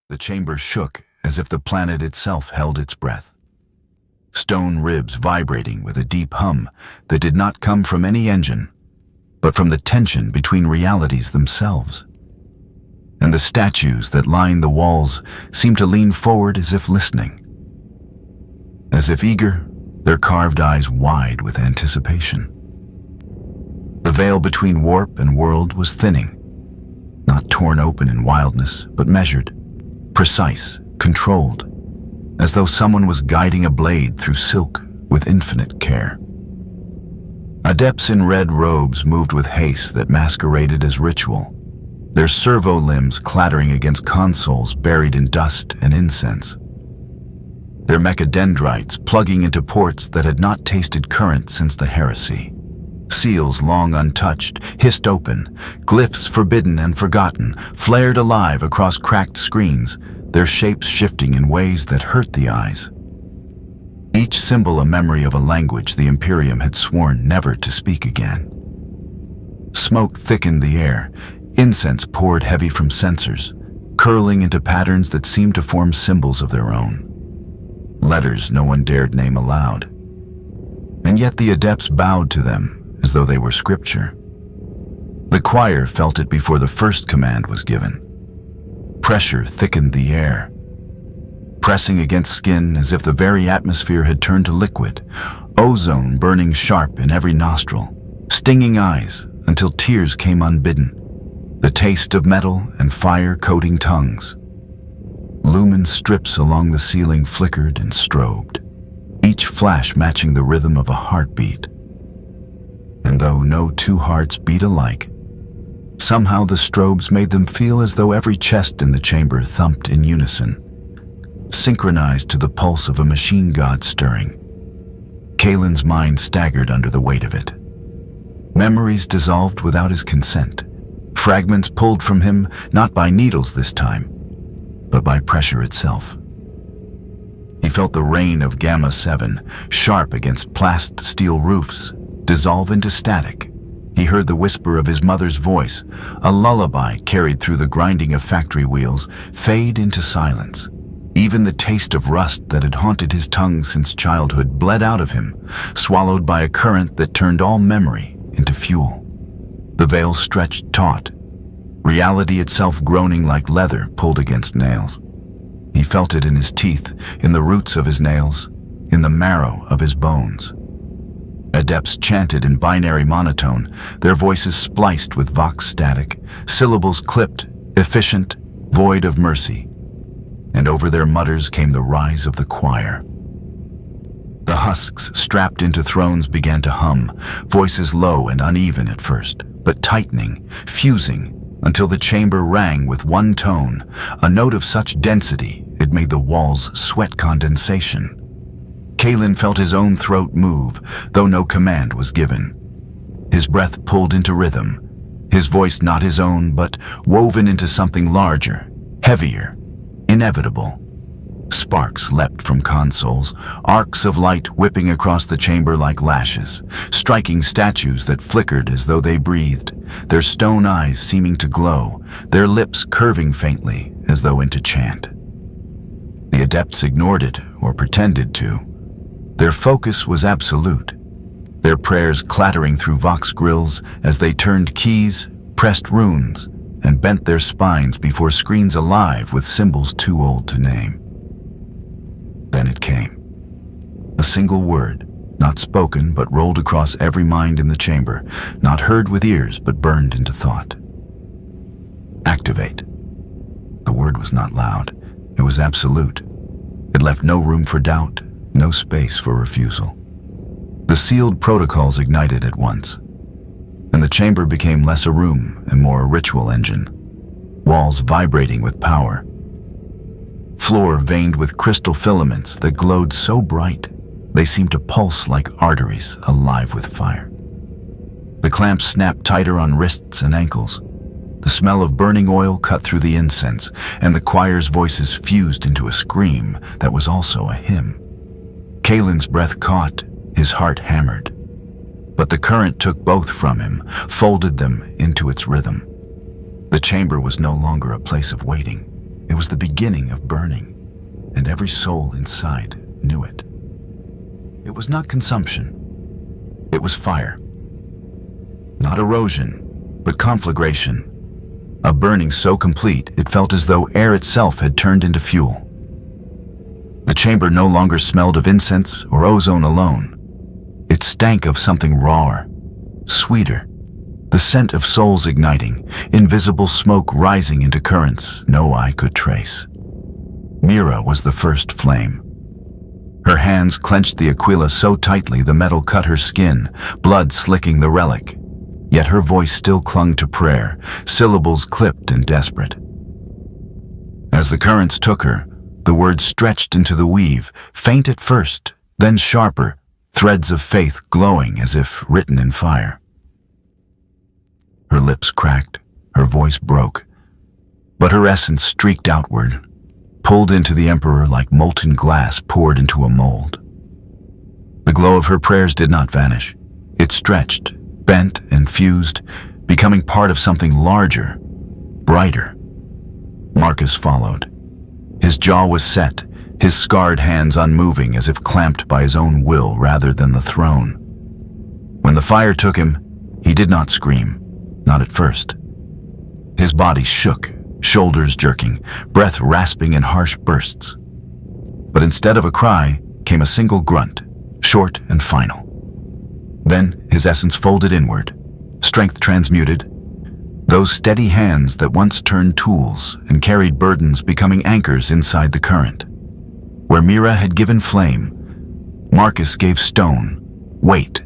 The chamber shook as if the planet itself held its breath. Stone ribs vibrating with a deep hum that did not come from any engine, but from the tension between realities themselves. And the statues that lined the walls seemed to lean forward as if listening. As if eager, their carved eyes wide with anticipation. The veil between warp and world was thinning, not torn open in wildness, but measured, precise, controlled, as though someone was guiding a blade through silk with infinite care. Adepts in red robes moved with haste that masqueraded as ritual, their servo limbs clattering against consoles buried in dust and incense. Their mechadendrites plugging into ports that had not tasted current since the heresy. Seals long untouched, hissed open, glyphs forbidden and forgotten, flared alive across cracked screens, their shapes shifting in ways that hurt the eyes. Each symbol a memory of a language the Imperium had sworn never to speak again. Smoke thickened the air, incense poured heavy from censers, curling into patterns that seemed to form symbols of their own. Letters no one dared name aloud. And yet the adepts bowed to them as though they were scripture. The choir felt it before the first command was given. Pressure thickened the air, pressing against skin as if the very atmosphere had turned to liquid, ozone burning sharp in every nostril, stinging eyes until tears came unbidden, the taste of metal and fire coating tongues. Lumen strips along the ceiling flickered and strobed, each flash matching the rhythm of a heartbeat. And though no two hearts beat alike, somehow the strobes made them feel as though every chest in the chamber thumped in unison, synchronized to the pulse of a machine god stirring. Kalen's mind staggered under the weight of it. Memories dissolved without his consent, fragments pulled from him not by needles this time, but by pressure itself. He felt the rain of Gamma-7, sharp against plast steel roofs, dissolve into static. He heard the whisper of his mother's voice, a lullaby carried through the grinding of factory wheels, fade into silence. Even the taste of rust that had haunted his tongue since childhood bled out of him, swallowed by a current that turned all memory into fuel. The veil stretched taut, reality itself groaning like leather pulled against nails. He felt it in his teeth, in the roots of his nails, in the marrow of his bones. Adepts chanted in binary monotone, their voices spliced with vox static, syllables clipped, efficient, void of mercy. And over their mutters came the rise of the choir. The husks strapped into thrones began to hum, voices low and uneven at first, but tightening, fusing, until the chamber rang with one tone, a note of such density it made the walls sweat condensation. Kalen felt his own throat move, though no command was given. His breath pulled into rhythm, his voice not his own, but woven into something larger, heavier, inevitable. Sparks leapt from consoles, arcs of light whipping across the chamber like lashes, striking statues that flickered as though they breathed, their stone eyes seeming to glow, their lips curving faintly as though into chant. The adepts ignored it, or pretended to. Their focus was absolute, their prayers clattering through vox grills as they turned keys, pressed runes, and bent their spines before screens alive with symbols too old to name. Then it came. A single word, not spoken but rolled across every mind in the chamber, not heard with ears but burned into thought. Activate. The word was not loud. It was absolute. It left no room for doubt, no space for refusal. The sealed protocols ignited at once, and the chamber became less a room and more a ritual engine, walls vibrating with power, floor veined with crystal filaments that glowed so bright they seemed to pulse like arteries alive with fire. The clamps snapped tighter on wrists and ankles. The smell of burning oil cut through the incense, and the choir's voices fused into a scream that was also a hymn. Kalen's breath caught, his heart hammered. But the current took both from him, folded them into its rhythm. The chamber was no longer a place of waiting. It was the beginning of burning, and every soul inside knew it. It was not consumption. It was fire. Not erosion, but conflagration. A burning so complete it felt as though air itself had turned into fuel. The chamber no longer smelled of incense or ozone alone. It stank of something rawer, sweeter, the scent of souls igniting, invisible smoke rising into currents no eye could trace. Mira was the first flame. Her hands clenched the aquila so tightly the metal cut her skin, blood slicking the relic. Yet her voice still clung to prayer, syllables clipped and desperate. As the currents took her, the words stretched into the weave, faint at first, then sharper, threads of faith glowing as if written in fire. Her lips cracked, her voice broke, but her essence streaked outward, pulled into the Emperor like molten glass poured into a mold. The glow of her prayers did not vanish. It stretched, bent and fused, becoming part of something larger, brighter. Marcus followed. His jaw was set, his scarred hands unmoving as if clamped by his own will rather than the throne. When the fire took him, he did not scream, not at first. His body shook, shoulders jerking, breath rasping in harsh bursts. But instead of a cry, came a single grunt, short and final. Then his essence folded inward, strength transmuted, those steady hands that once turned tools and carried burdens becoming anchors inside the current. Where Mira had given flame, Marcus gave stone, weight,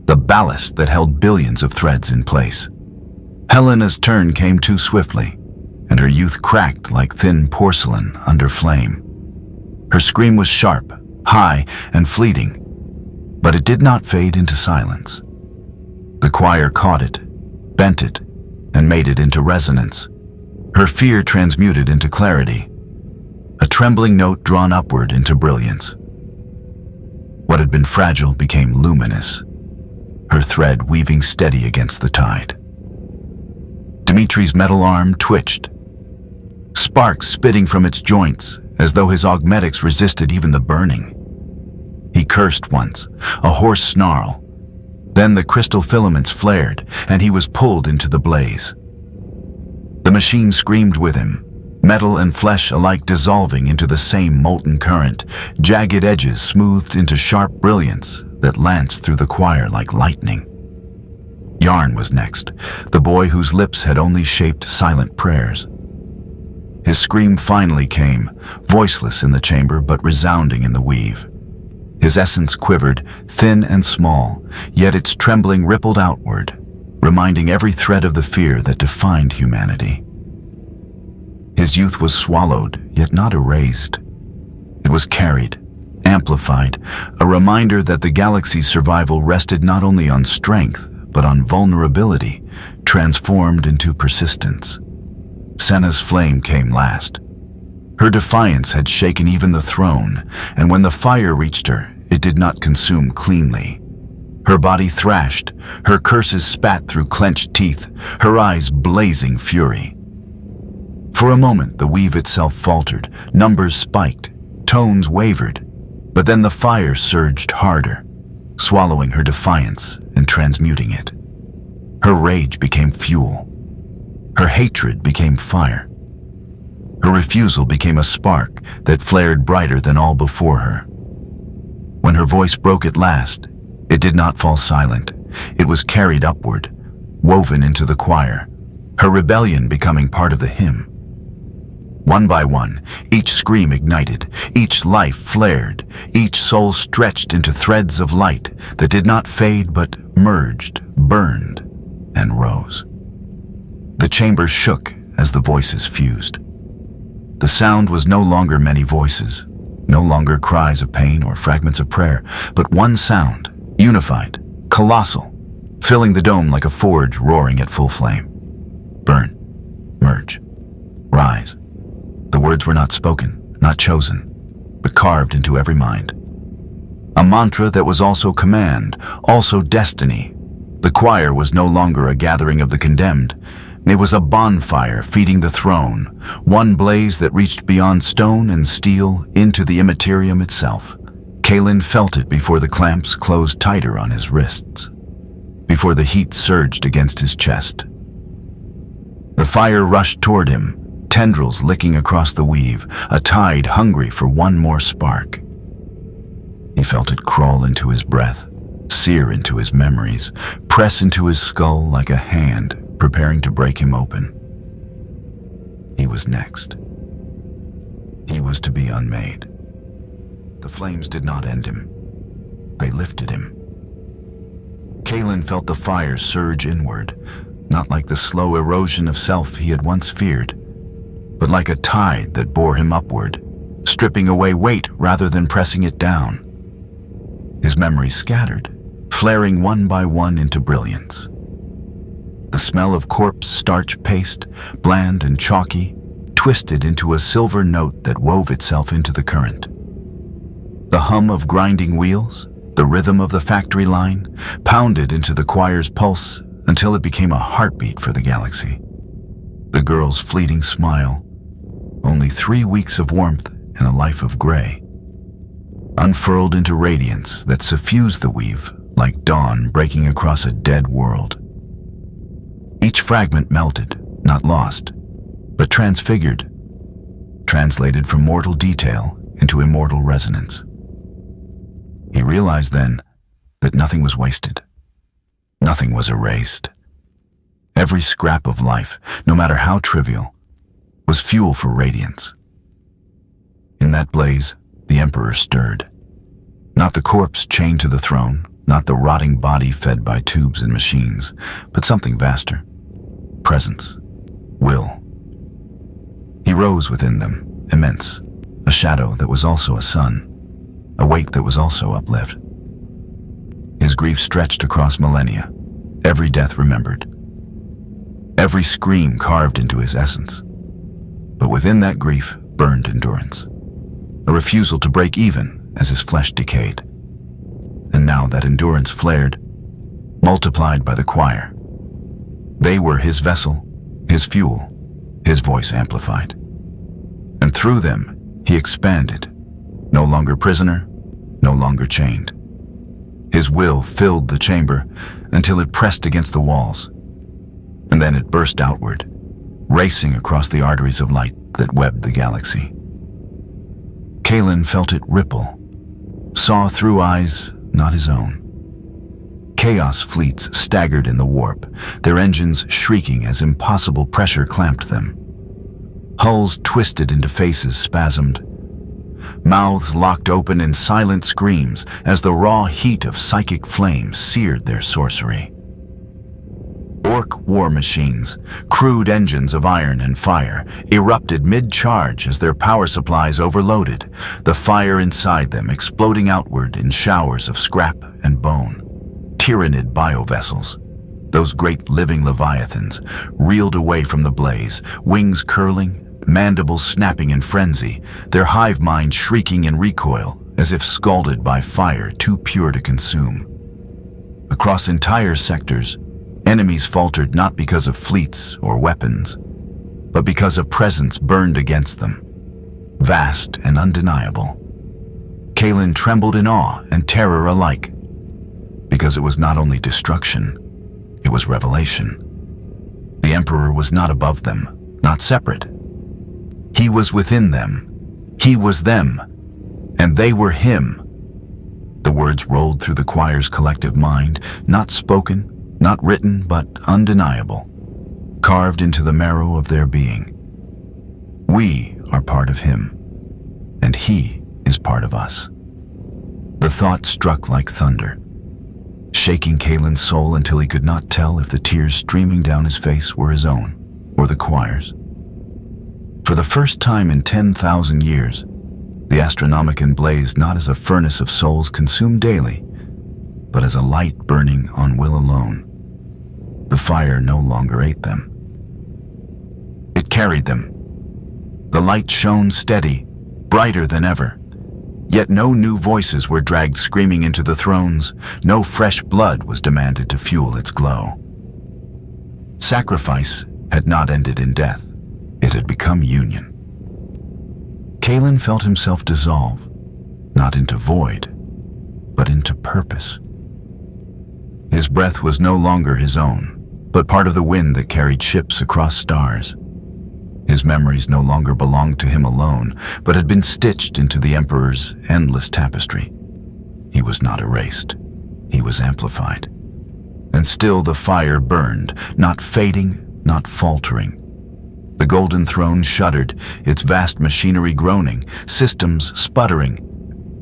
the ballast that held billions of threads in place. Helena's turn came too swiftly, and her youth cracked like thin porcelain under flame. Her scream was sharp, high, and fleeting, but it did not fade into silence. The choir caught it, bent it, and made it into resonance. Her fear transmuted into clarity, a trembling note drawn upward into brilliance. What had been fragile became luminous, her thread weaving steady against the tide. Dimitri's metal arm twitched, sparks spitting from its joints as though his augmetics resisted even the burning. He cursed once, a hoarse snarl. Then the crystal filaments flared, and he was pulled into the blaze. The machine screamed with him, metal and flesh alike dissolving into the same molten current, jagged edges smoothed into sharp brilliance that lanced through the choir like lightning. Yarn was next, the boy whose lips had only shaped silent prayers. His scream finally came, voiceless in the chamber but resounding in the weave. His essence quivered, thin and small, yet its trembling rippled outward, reminding every thread of the fear that defined humanity. His youth was swallowed, yet not erased. It was carried, amplified, a reminder that the galaxy's survival rested not only on strength, but on vulnerability, transformed into persistence. Senna's flame came last. Her defiance had shaken even the throne, and when the fire reached her, it did not consume cleanly. Her body thrashed, her curses spat through clenched teeth, her eyes blazing fury. For a moment, the weave itself faltered, numbers spiked, tones wavered, but then the fire surged harder, swallowing her defiance and transmuting it. Her rage became fuel. Her hatred became fire. Her refusal became a spark that flared brighter than all before her. When her voice broke at last, it did not fall silent. It was carried upward, woven into the choir, her rebellion becoming part of the hymn. One by one, each scream ignited, each life flared, each soul stretched into threads of light that did not fade but merged, burned, and rose. The chamber shook as the voices fused. The sound was no longer many voices, no longer cries of pain or fragments of prayer, but one sound, unified, colossal, filling the dome like a forge roaring at full flame. Burn, merge, rise. The words were not spoken, not chosen, but carved into every mind. A mantra that was also command, also destiny. The choir was no longer a gathering of the condemned, It was a bonfire feeding the throne, one blaze that reached beyond stone and steel into the immaterium itself. Kalen felt it before the clamps closed tighter on his wrists, before the heat surged against his chest. The fire rushed toward him, tendrils licking across the weave, a tide hungry for one more spark. He felt it crawl into his breath, sear into his memories, press into his skull like a hand preparing to break him open. He was next. He was to be unmade. The flames did not end him. They lifted him. Kalen felt the fire surge inward, not like the slow erosion of self he had once feared, but like a tide that bore him upward, stripping away weight rather than pressing it down. His memories scattered, flaring one by one into brilliance. The smell of corpse starch paste, bland and chalky, twisted into a silver note that wove itself into the current. The hum of grinding wheels, the rhythm of the factory line, pounded into the choir's pulse until it became a heartbeat for the galaxy. The girl's fleeting smile, only 3 weeks of warmth in a life of gray, unfurled into radiance that suffused the weave like dawn breaking across a dead world. Each fragment melted, not lost, but transfigured, translated from mortal detail into immortal resonance. He realized then that nothing was wasted. Nothing was erased. Every scrap of life, no matter how trivial, was fuel for radiance. In that blaze, the Emperor stirred. Not the corpse chained to the throne, not the rotting body fed by tubes and machines, but something vaster. Presence. Will. He rose within them, immense, a shadow that was also a sun, a weight that was also uplift. His grief stretched across millennia, every death remembered, every scream carved into his essence. But within that grief burned endurance, a refusal to break even as his flesh decayed. And now that endurance flared, multiplied by the choir. They were his vessel, his fuel, his voice amplified. And through them, he expanded, no longer prisoner, no longer chained. His will filled the chamber until it pressed against the walls. And then it burst outward, racing across the arteries of light that webbed the galaxy. Kalen felt it ripple, saw through eyes not his own. Chaos fleets staggered in the warp, their engines shrieking as impossible pressure clamped them. Hulls twisted into faces spasmed. Mouths locked open in silent screams as the raw heat of psychic flame seared their sorcery. Orc war machines, crude engines of iron and fire, erupted mid-charge as their power supplies overloaded, the fire inside them exploding outward in showers of scrap and bone. Tyrannid biovessels, those great living leviathans, reeled away from the blaze, wings curling, mandibles snapping in frenzy, their hive mind shrieking in recoil as if scalded by fire too pure to consume. Across entire sectors, enemies faltered not because of fleets or weapons, but because a presence burned against them, vast and undeniable. Kalen trembled in awe and terror alike, because it was not only destruction, it was revelation. The Emperor was not above them, not separate. He was within them. He was them, and they were him. The words rolled through the choir's collective mind, not spoken, not written, but undeniable, carved into the marrow of their being. We are part of him, and he is part of us. The thought struck like thunder, shaking Kalen's soul until he could not tell if the tears streaming down his face were his own or the choir's. For the first time in 10,000 years, the Astronomican blazed not as a furnace of souls consumed daily, but as a light burning on will alone. The fire no longer ate them. It carried them. The light shone steady, brighter than ever. Yet no new voices were dragged screaming into the thrones, no fresh blood was demanded to fuel its glow. Sacrifice had not ended in death. It had become union. Kalen felt himself dissolve, not into void, but into purpose. His breath was no longer his own, but part of the wind that carried ships across stars. His memories no longer belonged to him alone, but had been stitched into the Emperor's endless tapestry. He was not erased. He was amplified. And still the fire burned, not fading, not faltering. The Golden Throne shuddered, its vast machinery groaning, systems sputtering,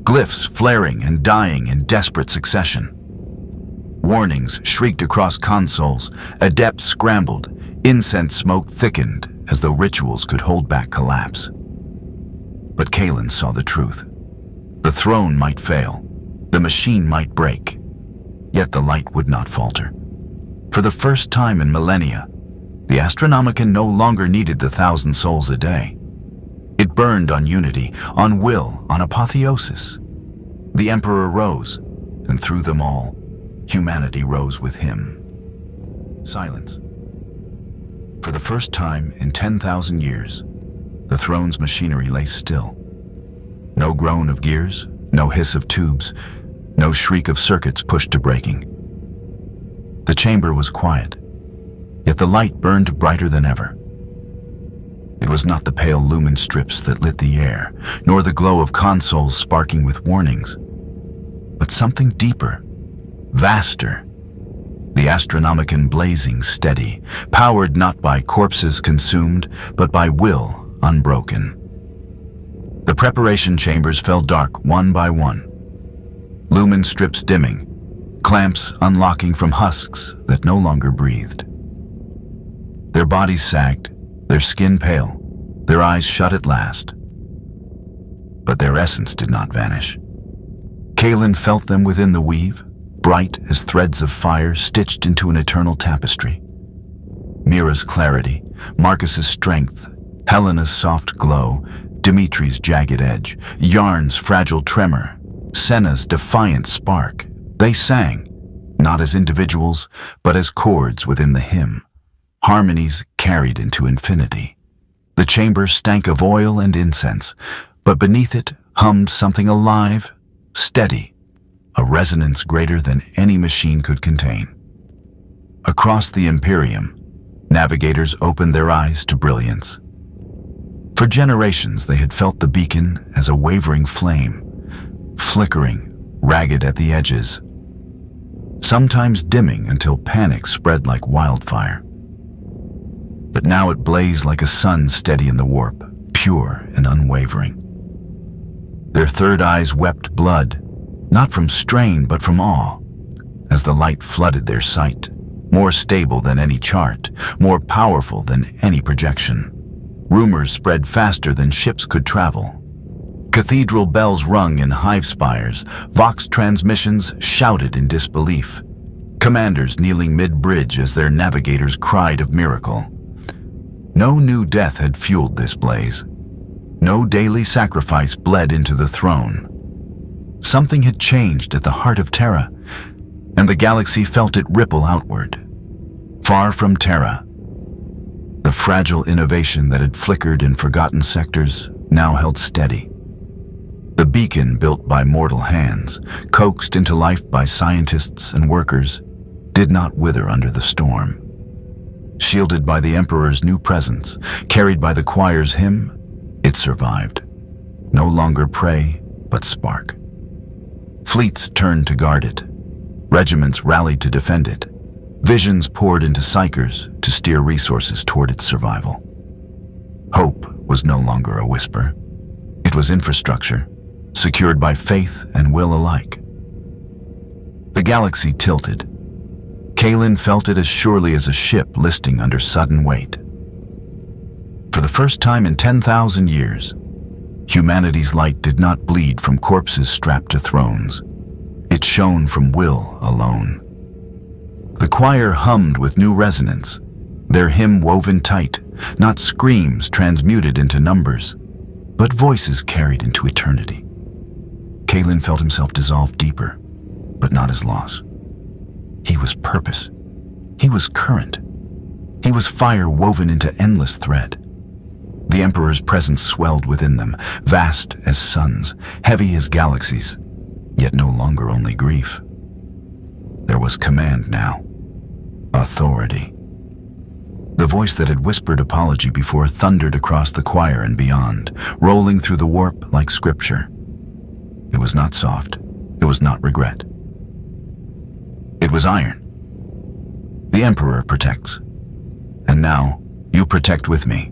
glyphs flaring and dying in desperate succession. Warnings shrieked across consoles, adepts scrambled, incense smoke thickened as though rituals could hold back collapse. But Kalen saw the truth. The throne might fail, the machine might break, yet the light would not falter. For the first time in millennia, the Astronomican no longer needed the 1,000 souls a day. It burned on unity, on will, on apotheosis. The Emperor rose, and through them all, humanity rose with him. Silence. For the first time in 10,000 years, the throne's machinery lay still. No groan of gears, no hiss of tubes, no shriek of circuits pushed to breaking. The chamber was quiet, yet the light burned brighter than ever. It was not the pale lumen strips that lit the air, nor the glow of consoles sparking with warnings, but something deeper, vaster. The Astronomican blazing steady, powered not by corpses consumed, but by will unbroken. The preparation chambers fell dark one by one, lumen strips dimming, clamps unlocking from husks that no longer breathed. Their bodies sagged, their skin pale, their eyes shut at last. But their essence did not vanish. Kalen felt them within the weave, bright as threads of fire stitched into an eternal tapestry. Mira's clarity, Marcus's strength, Helena's soft glow, Dimitri's jagged edge, Yarn's fragile tremor, Senna's defiant spark. They sang, not as individuals, but as chords within the hymn, harmonies carried into infinity. The chamber stank of oil and incense, but beneath it hummed something alive, steady, a resonance greater than any machine could contain. Across the Imperium, navigators opened their eyes to brilliance. For generations they had felt the beacon as a wavering flame, flickering, ragged at the edges, sometimes dimming until panic spread like wildfire. But now it blazed like a sun steady in the warp, pure and unwavering. Their third eyes wept blood, not from strain but from awe, as the light flooded their sight, more stable than any chart, more powerful than any projection. Rumors spread faster than ships could travel. Cathedral bells rung in hive spires, Vox transmissions shouted in disbelief. Commanders kneeling mid-bridge as their navigators cried of miracle. No new death had fueled this blaze. No daily sacrifice bled into the throne. Something had changed at the heart of Terra, and the galaxy felt it ripple outward. Far from Terra, the fragile innovation that had flickered in forgotten sectors now held steady. The beacon built by mortal hands, coaxed into life by scientists and workers, did not wither under the storm. Shielded by the Emperor's new presence, carried by the choir's hymn, it survived. No longer prey, but spark. Fleets turned to guard it. Regiments rallied to defend it. Visions poured into psychers to steer resources toward its survival. Hope was no longer a whisper. It was infrastructure, secured by faith and will alike. The galaxy tilted. Kalen felt it as surely as a ship listing under sudden weight. For the first time in 10,000 years, humanity's light did not bleed from corpses strapped to thrones. It shone from will alone. The choir hummed with new resonance, their hymn woven tight, not screams transmuted into numbers, but voices carried into eternity. Kalen felt himself dissolve deeper, but not his loss. He was purpose. He was current. He was fire woven into endless thread. The Emperor's presence swelled within them, vast as suns, heavy as galaxies, yet no longer only grief. There was command now, authority. The voice that had whispered apology before thundered across the choir and beyond, rolling through the warp like scripture. It was not soft. It was not regret. It was iron. The Emperor protects. And now, you protect with me.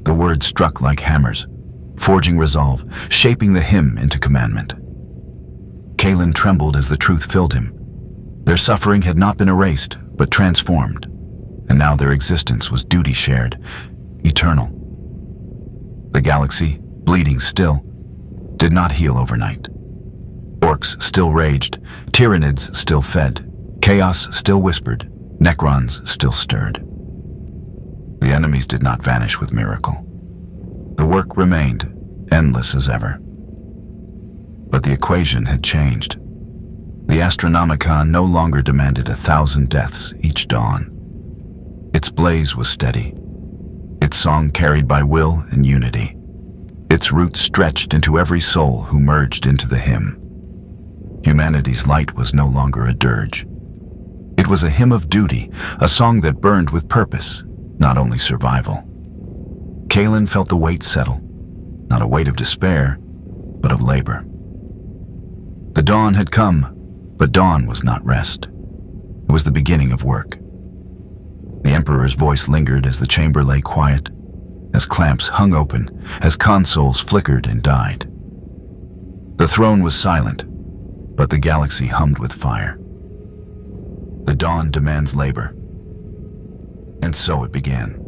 The words struck like hammers, forging resolve, shaping the hymn into commandment. Kalen trembled as the truth filled him. Their suffering had not been erased, but transformed, and now their existence was duty shared, eternal. The galaxy, bleeding still, did not heal overnight. Orcs still raged, Tyranids still fed, chaos still whispered, Necrons still stirred. The enemies did not vanish with miracle. The work remained, endless as ever. But the equation had changed. The Astronomican no longer demanded 1,000 deaths each dawn. Its blaze was steady, its song carried by will and unity. Its roots stretched into every soul who merged into the hymn. Humanity's light was no longer a dirge. It was a hymn of duty, a song that burned with purpose, not only survival. Kalen felt the weight settle, not a weight of despair, but of labor. The dawn had come, but dawn was not rest. It was the beginning of work. The Emperor's voice lingered as the chamber lay quiet, as clamps hung open, as consoles flickered and died. The throne was silent, but the galaxy hummed with fire. The dawn demands labor. And so it began.